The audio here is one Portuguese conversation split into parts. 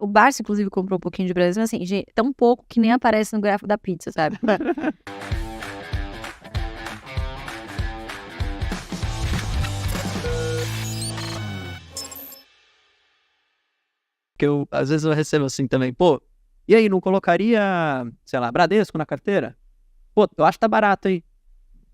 O Barça, inclusive, comprou um pouquinho de Bradesco, mas assim, gente, tão pouco que nem aparece no gráfico da pizza, sabe? Que às vezes eu recebo assim também, pô, e aí, não colocaria, sei lá, Bradesco na carteira? Pô, eu acho que tá barato aí.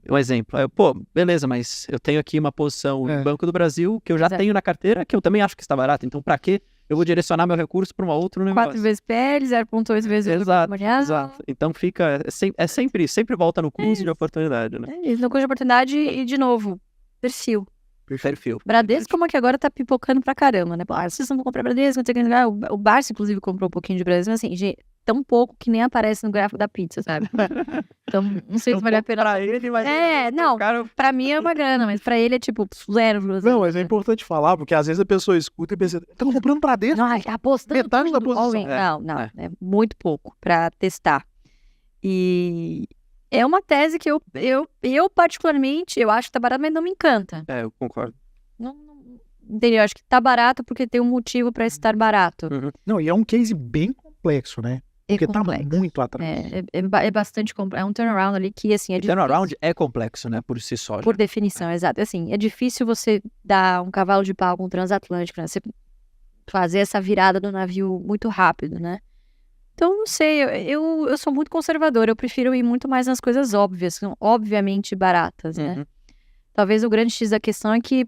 Um exemplo. Aí pô, beleza, mas eu tenho aqui uma posição no Banco do Brasil que eu já tenho na carteira, que eu também acho que está barato. Então, pra quê? Eu vou direcionar meu recurso para um outro negócio. 4 vezes PL, 0,8 vezes exato. Então sempre volta no custo de oportunidade, né? É isso, no custo de oportunidade e, de novo, perfil. Bradesco, como é que agora tá pipocando pra caramba, né? Vocês não vão comprar Bradesco, não sei o que. O Barça, inclusive, comprou um pouquinho de Bradesco, mas assim, gente, tão pouco que nem aparece no gráfico da pizza, sabe? Então, não sei se vale a pena. Pra ele, mas... não, pra mim é uma grana, mas pra ele é tipo 0. Não, mas é importante falar, porque às vezes a pessoa escuta e pensa, estão comprando Bradesco? Não, tá apostando metade da posição. Não, é muito pouco pra testar. E é uma tese que eu particularmente, eu acho que tá barato, mas não me encanta. Eu concordo. Entendeu? Eu acho que tá barato porque tem um motivo pra estar barato. Não, e é um case bem complexo, né? Porque tá muito atrás. É bastante complexo. É um turnaround ali que, assim, é difícil. Turnaround é complexo, né? Por si só. Por definição, exato. Assim, é difícil você dar um cavalo de pau com um transatlântico, né? Você fazer essa virada do navio muito rápido, né? Então, não sei, eu sou muito conservadora. Eu prefiro ir muito mais nas coisas óbvias, que são obviamente baratas, né? Talvez o grande X da questão é que,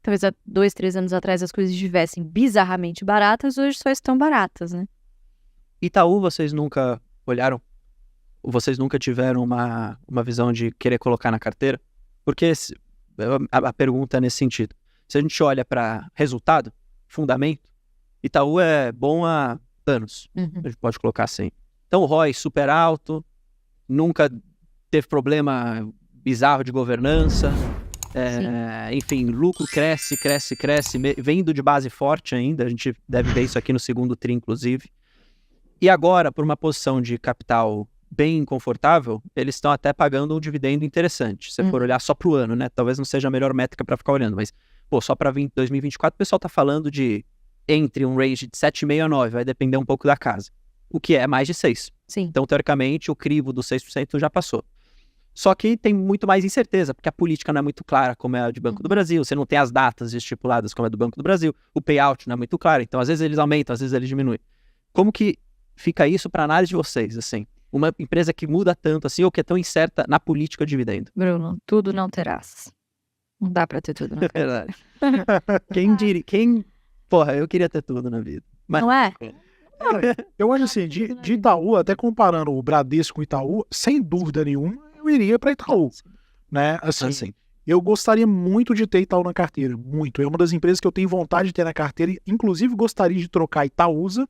talvez há 2, 3 anos atrás as coisas estivessem bizarramente baratas, hoje só estão baratas, né? Itaú, vocês nunca olharam? Vocês nunca tiveram uma visão de querer colocar na carteira? Porque a pergunta é nesse sentido. Se a gente olha para resultado, fundamento, Itaú é bom há anos. A gente pode colocar assim. Então o ROI super alto, nunca teve problema bizarro de governança. Enfim, lucro cresce, vindo de base forte ainda. A gente deve ver isso aqui no segundo tri, inclusive. E agora, por uma posição de capital bem confortável, eles estão até pagando um dividendo interessante. Se você for olhar só para o ano, né? Talvez não seja a melhor métrica para ficar olhando, mas só para 2024 o pessoal está falando de entre um range de 7,5 a 9, vai depender um pouco da casa. O que é mais de 6. Sim. Então, teoricamente, o crivo dos 6% já passou. Só que tem muito mais incerteza, porque a política não é muito clara, como é a de Banco do Brasil, você não tem as datas estipuladas como é do Banco do Brasil, o payout não é muito claro, então às vezes eles aumentam, às vezes eles diminuem. Como que fica isso para análise de vocês, assim? Uma empresa que muda tanto assim, ou que é tão incerta na política de dividendo? Bruno, tudo não terás. Não dá pra ter tudo na É verdade. Quem diria? Porra, eu queria ter tudo na vida. Mas... Não é? Eu acho assim, de Itaú, até comparando o Bradesco com o Itaú, sem dúvida nenhuma, eu iria para Itaú. Né? Assim, eu gostaria muito de ter Itaú na carteira, muito. É uma das empresas que eu tenho vontade de ter na carteira, e inclusive gostaria de trocar Itaúsa,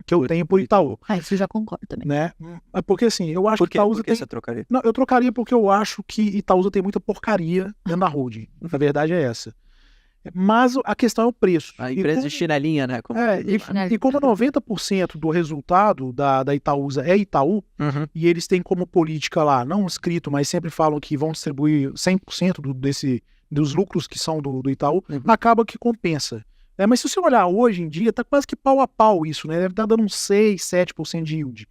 que eu tenho por Itaú. Isso eu já concordo também. Né? Porque assim, eu acho que Itaúsa tem... você trocaria? Não, eu trocaria porque eu acho que Itaúsa tem muita porcaria dentro da holding. Na verdade é essa. Mas a questão é o preço. A empresa de chinelinha, né? E como 90% do resultado da Itaúsa é Itaú, e eles têm como política lá, não escrito, mas sempre falam que vão distribuir 100% dos lucros que são do Itaú, acaba que compensa. Mas se você olhar hoje em dia, tá quase que pau a pau isso, né? Deve estar dando uns 6, 7% de yield.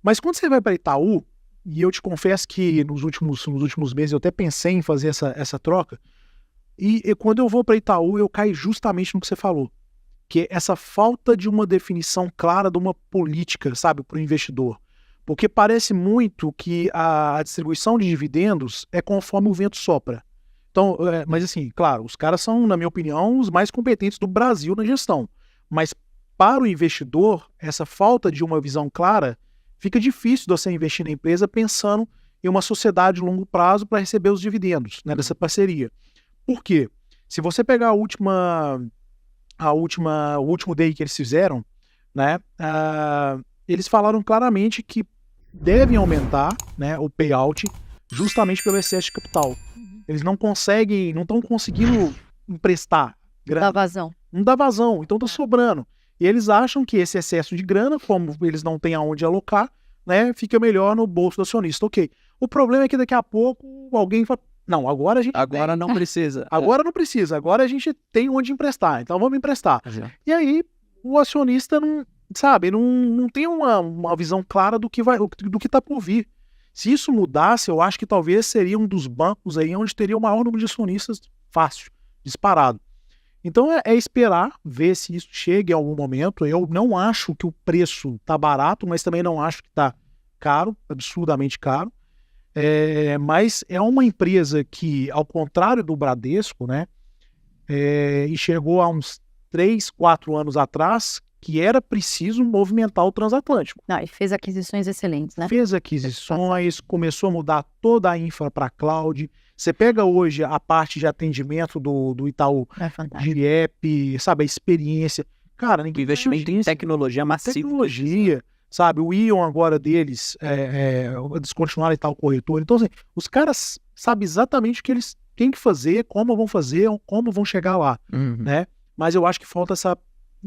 Mas quando você vai para Itaú, e eu te confesso que nos últimos meses eu até pensei em fazer essa troca, e quando eu vou para Itaú, eu caio justamente no que você falou, que é essa falta de uma definição clara de uma política, sabe, para o investidor. Porque parece muito que a distribuição de dividendos é conforme o vento sopra. Então, mas assim, claro, os caras são, na minha opinião, os mais competentes do Brasil na gestão. Mas para o investidor, essa falta de uma visão clara, fica difícil de você investir na empresa pensando em uma sociedade de longo prazo para receber os dividendos, né, dessa parceria. Por quê? Se você pegar o último day que eles fizeram, né, eles falaram claramente que devem aumentar, né, o payout justamente pelo excesso de capital. Eles não estão conseguindo emprestar grana. Não dá vazão, então tá sobrando. E eles acham que esse excesso de grana, como eles não têm aonde alocar, né, fica melhor no bolso do acionista. Ok. O problema é que daqui a pouco alguém fala, não, agora a gente Agora não precisa. Agora não precisa, agora a gente tem onde emprestar, então vamos emprestar. E aí o acionista não, sabe, não tem uma visão clara do que tá por vir. Se isso mudasse, eu acho que talvez seria um dos bancos aí onde teria o maior número de acionistas fácil, disparado. Então é esperar, ver se isso chega em algum momento. Eu não acho que o preço tá barato, mas também não acho que tá caro, absurdamente caro. Mas é uma empresa que, ao contrário do Bradesco, né, e chegou há uns 3, 4 anos atrás, que era preciso movimentar o transatlântico. Não, e fez aquisições excelentes, né? Fez aquisições, começou a mudar toda a infra para cloud. Você pega hoje a parte de atendimento do Itaú, de app, sabe, a experiência. Cara, O ninguém investimento em tecnologia massivo. tecnologia, sabe, o Ion agora deles, descontinuaram e tal corretor. Então, assim, os caras sabem exatamente o que eles têm que fazer, como vão fazer, como vão chegar lá, né? Mas eu acho que falta essa,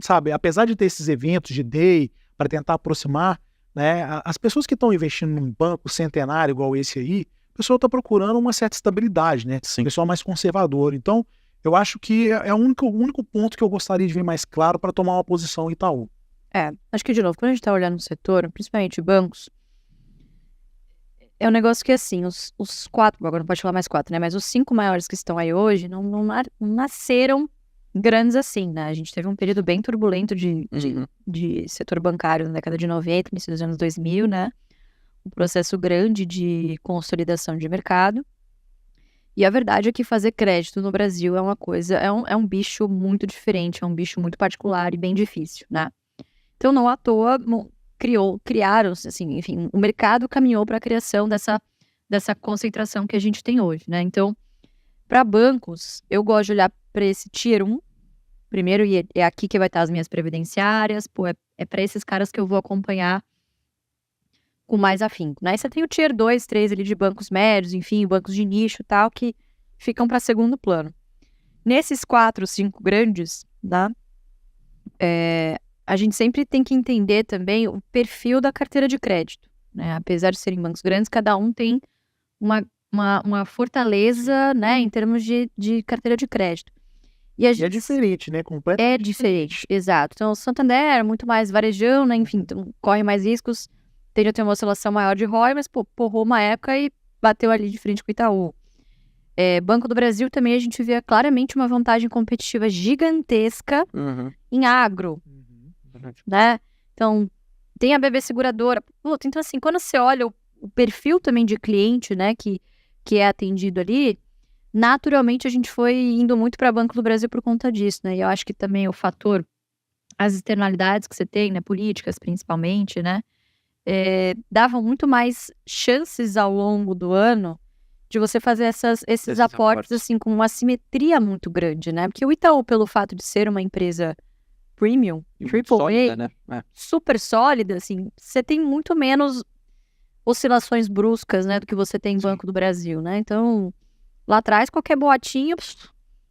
sabe, apesar de ter esses eventos de day para tentar aproximar, né, as pessoas que estão investindo num banco centenário igual esse aí, o pessoal está procurando uma certa estabilidade, né? Sim. O pessoal mais conservador. Então, eu acho que é o único ponto que eu gostaria de ver mais claro para tomar uma posição Itaú. Acho que, de novo, quando a gente tá olhando o setor, principalmente bancos, é um negócio que, assim, os 4, agora não pode falar mais 4, né? Mas os 5 maiores que estão aí hoje não nasceram grandes assim, né? A gente teve um período bem turbulento de setor bancário na década de 90, início dos anos 2000, né? Um processo grande de consolidação de mercado. E a verdade é que fazer crédito no Brasil é uma coisa, é um bicho muito diferente, é um bicho muito particular e bem difícil, né? Então, não à toa, criaram, assim, enfim, o mercado caminhou para a criação dessa concentração que a gente tem hoje, né? Então, para bancos, eu gosto de olhar para esse Tier 1, primeiro, e é aqui que vai estar as minhas previdenciárias, é para esses caras que eu vou acompanhar com mais afinco, né? E você tem o Tier 2, 3 ali de bancos médios, enfim, bancos de nicho e tal, que ficam para segundo plano. Nesses 4, 5 grandes, tá? A gente sempre tem que entender também o perfil da carteira de crédito, né? Apesar de serem bancos grandes, cada um tem uma fortaleza, né, em termos de carteira de crédito. E é diferente, né? Completamente. É diferente, exato. Então, o Santander é muito mais varejão, né? Enfim, então, corre mais riscos, tende a ter uma oscilação maior de ROI, mas porrou uma época e bateu ali de frente com o Itaú. Banco do Brasil também a gente vê claramente uma vantagem competitiva gigantesca em agro, né? Então, tem a BB Seguradora. Puta, então, assim, quando você olha o perfil também de cliente, né, que é atendido ali, naturalmente a gente foi indo muito para Banco do Brasil por conta disso, né? E eu acho que também o fator, as externalidades que você tem, né, políticas principalmente, né, davam muito mais chances ao longo do ano de você fazer esses aportes, assim, com uma simetria muito grande, né? Porque o Itaú, pelo fato de ser uma empresa premium, AAA, né? super sólida, assim, você tem muito menos oscilações bruscas, né, do que você tem em Banco do Brasil, né? Então, lá atrás, qualquer boatinha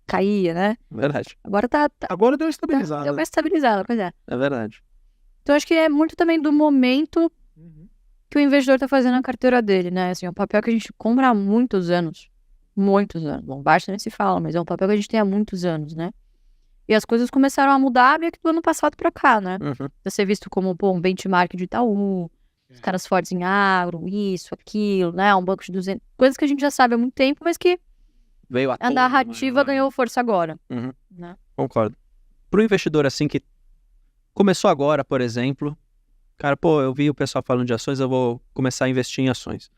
caía, né? Verdade. Agora Agora deu uma estabilizada. deu uma estabilizada, pois é. É verdade. Então, acho que é muito também do momento que o investidor tá fazendo a carteira dele, né? Assim, é um papel que a gente compra há muitos anos. Muitos anos. Bom, baixo nem se fala, mas é um papel que a gente tem há muitos anos, né? E as coisas começaram a mudar meio que do ano passado pra cá, né? De ser visto como, um benchmark de Itaú, os caras fortes em agro, isso, aquilo, né? Um banco de 200... Coisas que a gente já sabe há muito tempo, mas que Veio a narrativa ganhou força agora. Né? Concordo. Pro investidor, assim, que começou agora, por exemplo, cara, eu vi o pessoal falando de ações, eu vou começar a investir em ações.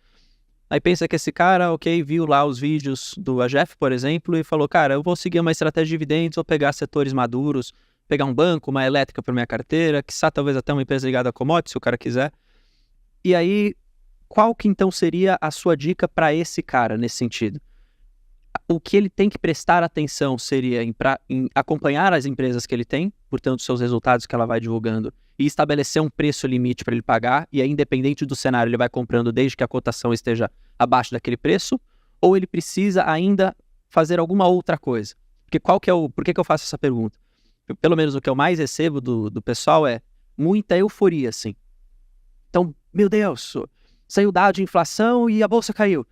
Aí pensa que esse cara, viu lá os vídeos do AGF, por exemplo, e falou, cara, eu vou seguir uma estratégia de dividendos, vou pegar setores maduros, pegar um banco, uma elétrica para minha carteira, quiçá talvez até uma empresa ligada a commodities, se o cara quiser. E aí, qual que então seria a sua dica para esse cara nesse sentido? O que ele tem que prestar atenção seria em acompanhar as empresas que ele tem, portanto, seus resultados que ela vai divulgando, e estabelecer um preço limite para ele pagar, e aí, independente do cenário, ele vai comprando desde que a cotação esteja abaixo daquele preço, ou ele precisa ainda fazer alguma outra coisa? Porque por que eu faço essa pergunta? Pelo menos o que eu mais recebo do pessoal é muita euforia, assim. Então, meu Deus, saiu o dado de inflação e a bolsa caiu.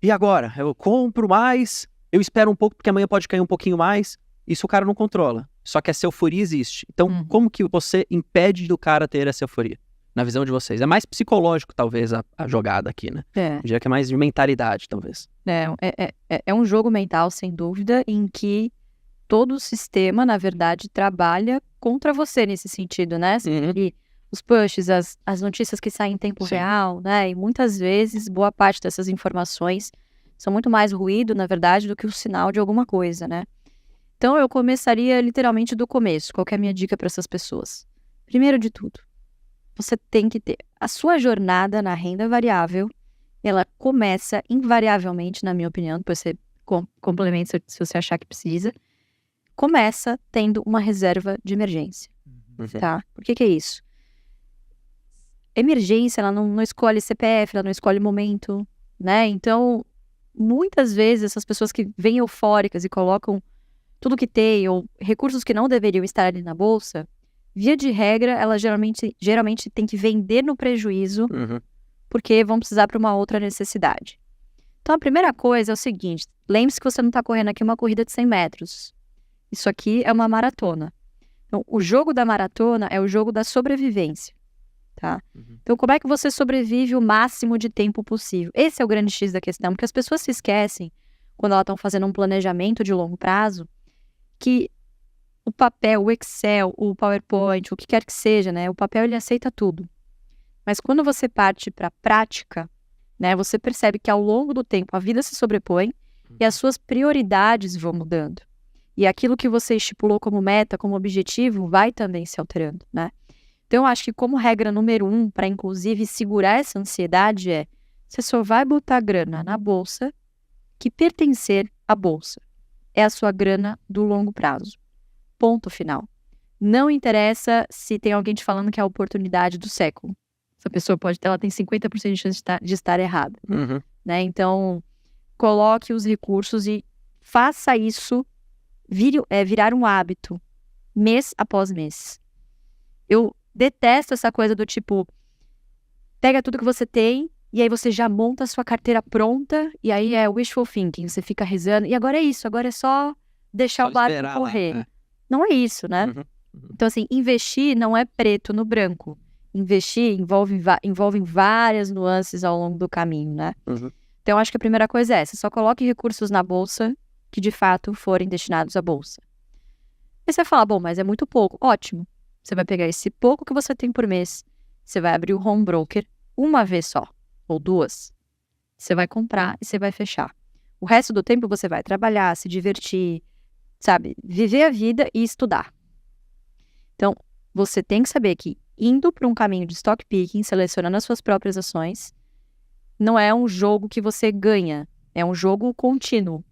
E agora? Eu compro mais, eu espero um pouco porque amanhã pode cair um pouquinho mais. Isso o cara não controla. só que essa euforia existe. Então, como que você impede do cara ter essa euforia? Na visão de vocês. É mais psicológico, talvez, a jogada aqui, né? Eu diria que é mais de mentalidade, talvez. É um jogo mental, sem dúvida, em que todo o sistema, na verdade, trabalha contra você nesse sentido, né? E os pushes, as notícias que saem em tempo real, né? E muitas vezes, boa parte dessas informações são muito mais ruído, na verdade, do que o sinal de alguma coisa, né? Então, eu começaria literalmente do começo. Qual que é a minha dica para essas pessoas? Primeiro de tudo, você tem que ter a sua jornada na renda variável. Ela começa invariavelmente, na minha opinião, depois você complementa se você achar que precisa, começa tendo uma reserva de emergência, tá? Por que é isso? Emergência, ela não escolhe CPF, ela não escolhe momento, né? Então, muitas vezes, essas pessoas que vêm eufóricas e colocam tudo que tem, ou recursos que não deveriam estar ali na bolsa, via de regra, ela geralmente tem que vender no prejuízo, porque vão precisar para uma outra necessidade. Então, a primeira coisa é o seguinte, lembre-se que você não está correndo aqui uma corrida de 100 metros. Isso aqui é uma maratona. Então, o jogo da maratona é o jogo da sobrevivência, tá? Então, como é que você sobrevive o máximo de tempo possível? Esse é o grande X da questão, porque as pessoas se esquecem, quando elas estão fazendo um planejamento de longo prazo, que o papel, o Excel, o PowerPoint, o que quer que seja, né? O papel, ele aceita tudo. Mas quando você parte para a prática, né? Você percebe que ao longo do tempo a vida se sobrepõe e as suas prioridades vão mudando. E aquilo que você estipulou como meta, como objetivo, vai também se alterando, né? Então, eu acho que como regra número 1, para inclusive segurar essa ansiedade você só vai botar grana na bolsa que pertencer à bolsa. É a sua grana do longo prazo. Ponto final. Não interessa se tem alguém te falando que é a oportunidade do século. Essa pessoa ela tem 50% de chance de estar errada. Né? Então, coloque os recursos e faça isso virar um hábito, mês após mês. Eu detesto essa coisa do tipo, pega tudo que você tem e aí você já monta a sua carteira pronta e aí é wishful thinking, você fica rezando e agora é isso, agora é só deixar o barco correr. Não é isso, né? Então, assim, investir não é preto no branco. Investir envolve várias nuances ao longo do caminho, né? Então, eu acho que a primeira coisa é essa. Só coloque recursos na bolsa que, de fato, forem destinados à bolsa. Aí você vai falar, bom, mas é muito pouco. Ótimo. Você vai pegar esse pouco que você tem por mês, você vai abrir o home broker uma vez só, ou duas. Você vai comprar e você vai fechar. O resto do tempo você vai trabalhar, se divertir, sabe? Viver a vida e estudar. Então, você tem que saber que indo para um caminho de stock picking, selecionando as suas próprias ações, não é um jogo que você ganha, é um jogo contínuo.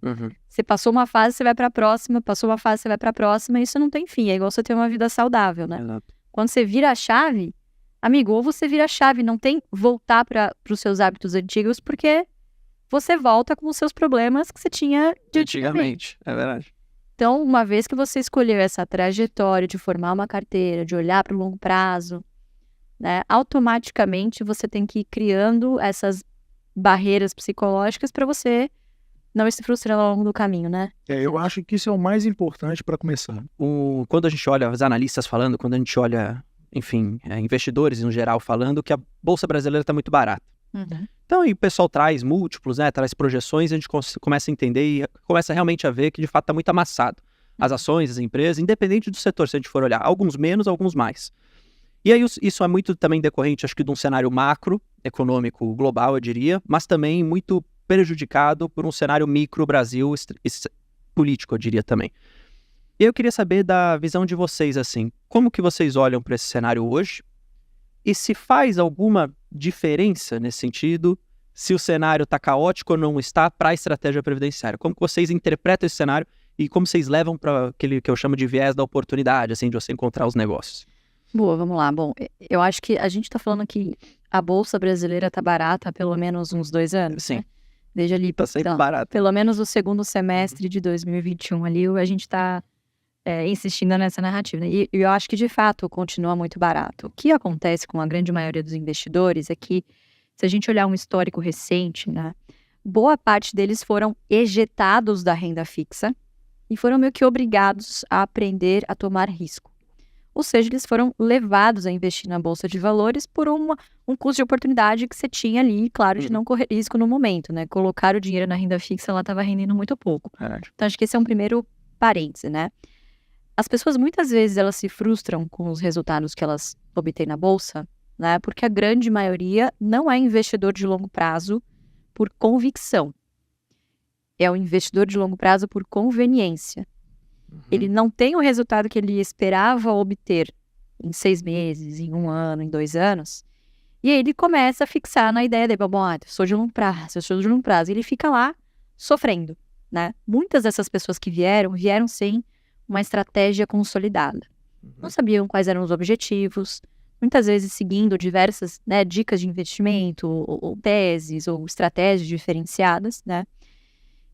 Você passou uma fase, você vai para a próxima, passou uma fase, você vai para a próxima, e isso não tem fim, é igual você ter uma vida saudável, né? Exato. Quando você vira a chave, amigo, ou você vira a chave, não tem voltar para os seus hábitos antigos, porque você volta com os seus problemas que você tinha de antigamente. É verdade. Então, uma vez que você escolheu essa trajetória de formar uma carteira, de olhar para o longo prazo, né, automaticamente você tem que ir criando essas barreiras psicológicas para você não se frustrar ao longo do caminho, né? Eu acho que isso é o mais importante para começar. Quando a gente olha os analistas falando, quando a gente olha, enfim, investidores no geral falando que a Bolsa Brasileira está muito barata. Então, e o pessoal traz múltiplos, né, traz projeções, a gente começa a entender e começa realmente a ver que de fato está muito amassado. As ações, as empresas, independente do setor, se a gente for olhar, alguns menos, alguns mais. E aí isso é muito também decorrente, acho que de um cenário macroeconômico global, eu diria, mas também muito prejudicado por um cenário micro Brasil político, eu diria também. E eu queria saber da visão de vocês, assim, como que vocês olham para esse cenário hoje? E se faz alguma diferença nesse sentido, se o cenário está caótico ou não está para a estratégia previdenciária? Como que vocês interpretam esse cenário e como vocês levam para aquele que eu chamo de viés da oportunidade, assim, de você encontrar os negócios? Boa, vamos lá. Bom, eu acho que a gente está falando que a Bolsa Brasileira está barata há pelo menos uns 2 anos. Sim. Né? Desde ali, Está sempre barata. Pelo menos o segundo semestre de 2021 ali, a gente está insistindo nessa narrativa. Né? E eu acho que, de fato, continua muito barato. O que acontece com a grande maioria dos investidores é que, se a gente olhar um histórico recente, né, boa parte deles foram ejetados da renda fixa e foram meio que obrigados a aprender a tomar risco. Ou seja, eles foram levados a investir na Bolsa de Valores por um custo de oportunidade que você tinha ali, claro, de não correr risco no momento, né? Colocar o dinheiro na renda fixa, ela estava rendendo muito pouco. Então, acho que esse é um primeiro parêntese, né? As pessoas, muitas vezes, elas se frustram com os resultados que elas obtêm na Bolsa, né? Porque a grande maioria não é investidor de longo prazo por convicção. É um investidor de longo prazo por conveniência. Ele não tem o resultado que ele esperava obter em 6 meses, em 1 ano, em 2 anos. E aí ele começa a fixar na ideia dele, bom, eu sou de longo prazo, E ele fica lá sofrendo, né? Muitas dessas pessoas que vieram sem uma estratégia consolidada. Não sabiam quais eram os objetivos, muitas vezes seguindo diversas, né, dicas de investimento, ou teses, ou estratégias diferenciadas, né?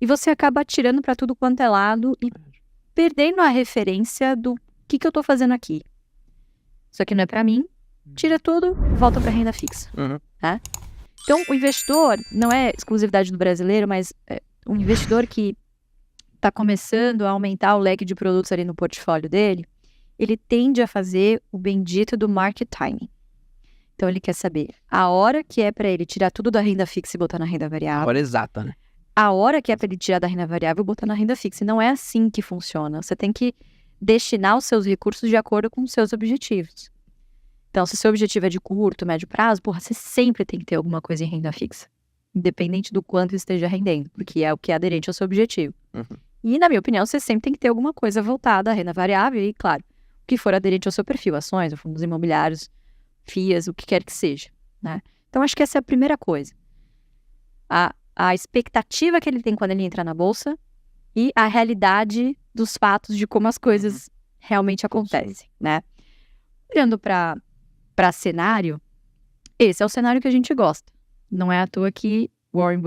E você acaba tirando para tudo quanto é lado e perdendo a referência do que eu tô fazendo aqui. Isso aqui não é para mim, tira tudo, volta para renda fixa. Tá? Então, o investidor, não é exclusividade do brasileiro, mas um investidor que está começando a aumentar o leque de produtos ali no portfólio dele, ele tende a fazer o bendito do market timing. Então, ele quer saber a hora que é para ele tirar tudo da renda fixa e botar na renda variável. A hora exata, né? A hora que é para ele tirar da renda variável e botar na renda fixa. E não é assim que funciona. Você tem que destinar os seus recursos de acordo com os seus objetivos. Então, se o seu objetivo é de curto, médio prazo, você sempre tem que ter alguma coisa em renda fixa. Independente do quanto esteja rendendo, porque é o que é aderente ao seu objetivo. E, na minha opinião, você sempre tem que ter alguma coisa voltada à renda variável e, claro, o que for aderente ao seu perfil, ações, fundos imobiliários, FIAs, o que quer que seja, né? Então, acho que essa é a primeira coisa. A expectativa que ele tem quando ele entra na bolsa e a realidade dos fatos de como as coisas realmente acontecem, né? Olhando para cenário, esse é o cenário que a gente gosta. Não é à toa que Warren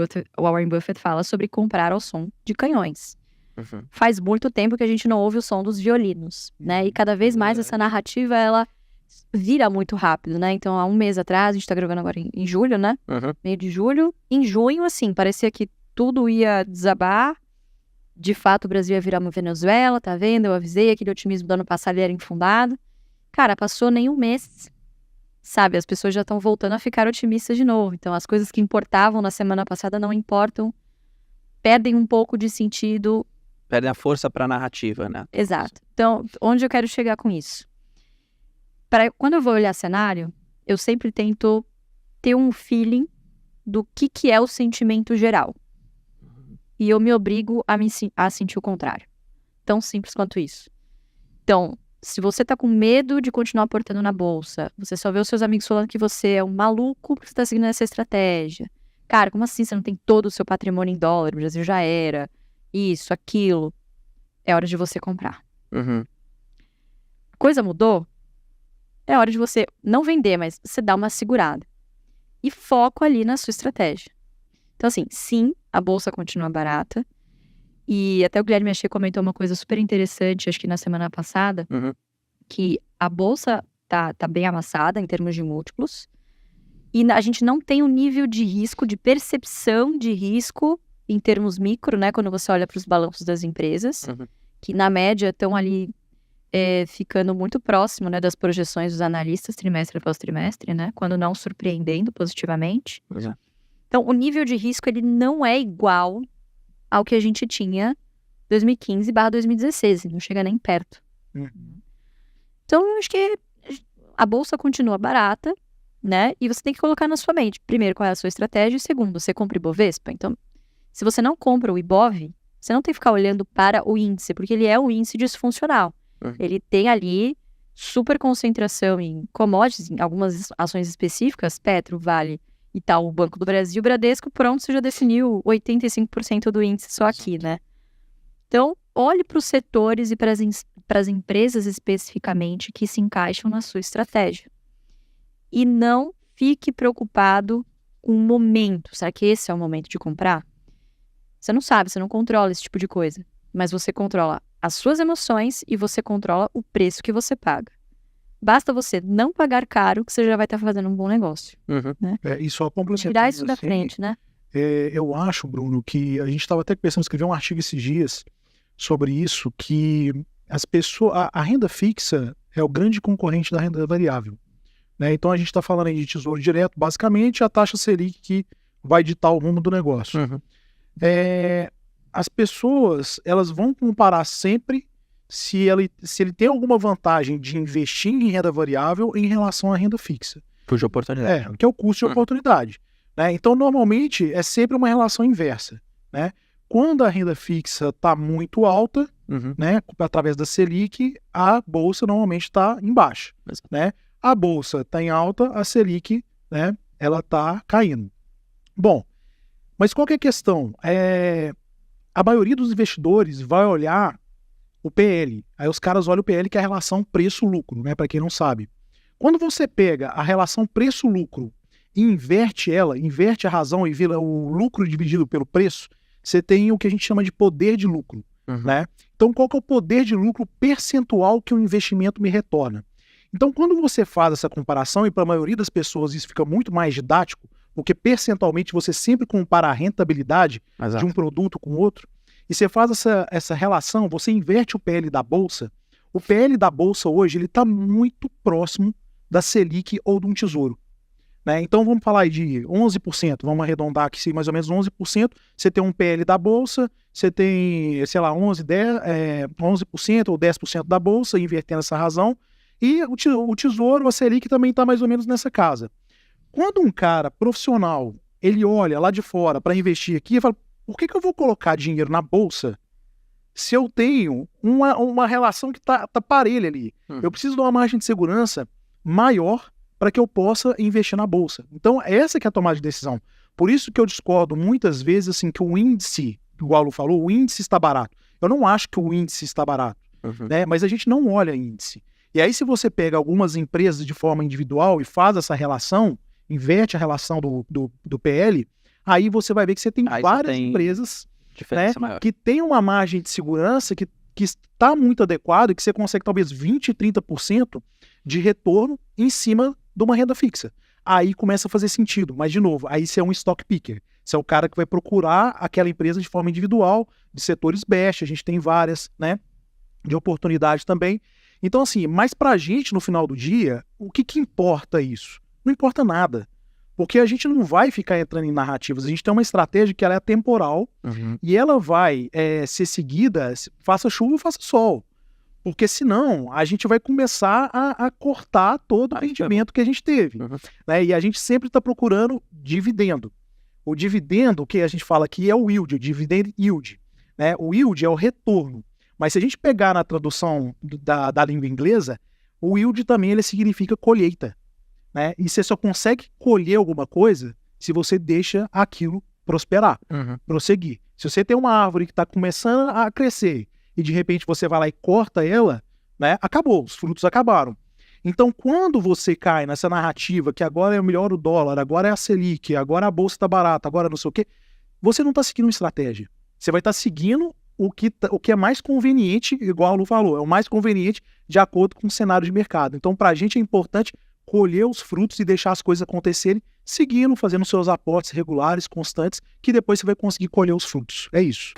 Buffett fala sobre comprar ao som de canhões. Faz muito tempo que a gente não ouve o som dos violinos, né? E cada vez mais essa narrativa, ela vira muito rápido, né? Então, há 1 mês atrás, a gente tá gravando agora em julho, né? Meio de julho. Em junho, assim, parecia que tudo ia desabar. De fato, o Brasil ia virar uma Venezuela, tá vendo? Eu avisei, aquele otimismo do ano passado ele era infundado. Cara, passou nem 1 mês, sabe? As pessoas já estão voltando a ficar otimistas de novo. Então, as coisas que importavam na semana passada não importam. Perdem um pouco de sentido. Perdem a força pra narrativa, né? Exato. Então, onde eu quero chegar com isso? Quando eu vou olhar cenário, eu sempre tento ter um feeling do que é o sentimento geral. E eu me obrigo a sentir o contrário. Tão simples quanto isso. Então, se você tá com medo de continuar aportando na bolsa, você só vê os seus amigos falando que você é um maluco porque você tá seguindo essa estratégia. Cara, como assim você não tem todo o seu patrimônio em dólar? O Brasil já era. Isso, aquilo. É hora de você comprar. Coisa mudou? É hora de você não vender, mas você dar uma segurada. E foco ali na sua estratégia. Então, assim, sim, a bolsa continua barata. E até o Guilherme Achei comentou uma coisa super interessante, acho que na semana passada, que a bolsa tá bem amassada em termos de múltiplos. E a gente não tem um nível de risco, de percepção de risco em termos micro, né? Quando você olha para os balanços das empresas, que na média estão ali ficando muito próximo, né, das projeções dos analistas trimestre após trimestre, né, quando não surpreendendo positivamente. Então, o nível de risco ele não é igual ao que a gente tinha 2015/2016, não chega nem perto. Então, eu acho que a bolsa continua barata, né, e você tem que colocar na sua mente, primeiro, qual é a sua estratégia, e segundo, você compra Ibovespa. Então, se você não compra o Ibov, você não tem que ficar olhando para o índice, porque ele é um índice disfuncional. Ele tem ali super concentração em commodities, em algumas ações específicas, Petro, Vale, Itaú, Banco do Brasil, Bradesco, pronto, você já definiu 85% do índice só aqui, né? Então, olhe para os setores e para as empresas especificamente que se encaixam na sua estratégia. E não fique preocupado com o momento. Será que esse é o momento de comprar? Você não sabe, você não controla esse tipo de coisa. Mas você controla as suas emoções e você controla o preço que você paga. Basta você não pagar caro que você já vai estar fazendo um bom negócio. Né? E só complementando, tirar isso da frente, né? Eu acho, Bruno, que a gente estava até pensando em escrever um artigo esses dias sobre isso, que a renda fixa é o grande concorrente da renda variável, né? Então a gente está falando aí de tesouro direto, basicamente a taxa Selic que vai ditar o rumo do negócio. As pessoas, elas vão comparar sempre se ele tem alguma vantagem de investir em renda variável em relação à renda fixa. Cuja oportunidade. Que é o custo de oportunidade, né? Então, normalmente, é sempre uma relação inversa, né? Quando a renda fixa está muito alta, né, através da Selic, a bolsa normalmente está em baixa, né? A bolsa está em alta, a Selic, né, ela está caindo. Bom, mas qual que é a questão? A maioria dos investidores vai olhar o PL. Aí os caras olham o PL, que é a relação preço-lucro, né, para quem não sabe. Quando você pega a relação preço-lucro e inverte a razão e vira o lucro dividido pelo preço, você tem o que a gente chama de poder de lucro, né? Então, qual que é o poder de lucro percentual que o investimento me retorna? Então, quando você faz essa comparação, e para a maioria das pessoas isso fica muito mais didático, porque percentualmente você sempre compara a rentabilidade de um produto com outro, e você faz essa relação, você inverte o PL da Bolsa. O PL da Bolsa hoje está muito próximo da Selic ou de um tesouro, né? Então vamos falar aí de 11%, vamos arredondar aqui mais ou menos 11%, você tem um PL da Bolsa, você tem, sei lá, 11% ou 10% da Bolsa, invertendo essa razão, e o tesouro, a Selic também está mais ou menos nessa casa. Quando um cara profissional, ele olha lá de fora para investir aqui e fala, por que eu vou colocar dinheiro na Bolsa se eu tenho uma relação que tá parelha ali? Eu preciso de uma margem de segurança maior para que eu possa investir na Bolsa. Então, essa que é a tomada de decisão. Por isso que eu discordo muitas vezes assim, que o índice, igual o Lu falou, o índice está barato. Eu não acho que o índice está barato, né? Mas a gente não olha índice. E aí, se você pega algumas empresas de forma individual e faz essa relação, inverte a relação do PL, aí você vai ver que você tem várias empresas, né, que tem uma margem de segurança que está muito adequada e que você consegue talvez 20%, 30% de retorno em cima de uma renda fixa. Aí começa a fazer sentido. Mas, de novo, aí você é um stock picker. Você é o cara que vai procurar aquela empresa de forma individual, de setores best, a gente tem várias, né, de oportunidade também. Então, assim, mas pra gente, no final do dia, o que importa isso? Não importa nada. Porque a gente não vai ficar entrando em narrativas. A gente tem uma estratégia que ela é temporal e ela vai ser seguida, faça chuva ou faça sol. Porque senão a gente vai começar a cortar todo o rendimento que a gente teve. Né? E a gente sempre está procurando dividendo. O dividendo, que a gente fala aqui, é o yield, o dividend yield. Né? O yield é o retorno. Mas se a gente pegar na tradução da língua inglesa, o yield também ele significa colheita, né? E você só consegue colher alguma coisa se você deixa aquilo prosperar, prosseguir. Se você tem uma árvore que está começando a crescer e de repente você vai lá e corta ela, né? Acabou, os frutos acabaram. Então, quando você cai nessa narrativa que agora é melhor o dólar, agora é a Selic, agora a bolsa está barata, agora não sei o quê, você não está seguindo uma estratégia. Você vai estar seguindo o que é mais conveniente, igual a Lu falou, é o mais conveniente de acordo com o cenário de mercado. Então, para a gente é importante colher os frutos e deixar as coisas acontecerem, seguindo, fazendo seus aportes regulares, constantes, que depois você vai conseguir colher os frutos. É isso.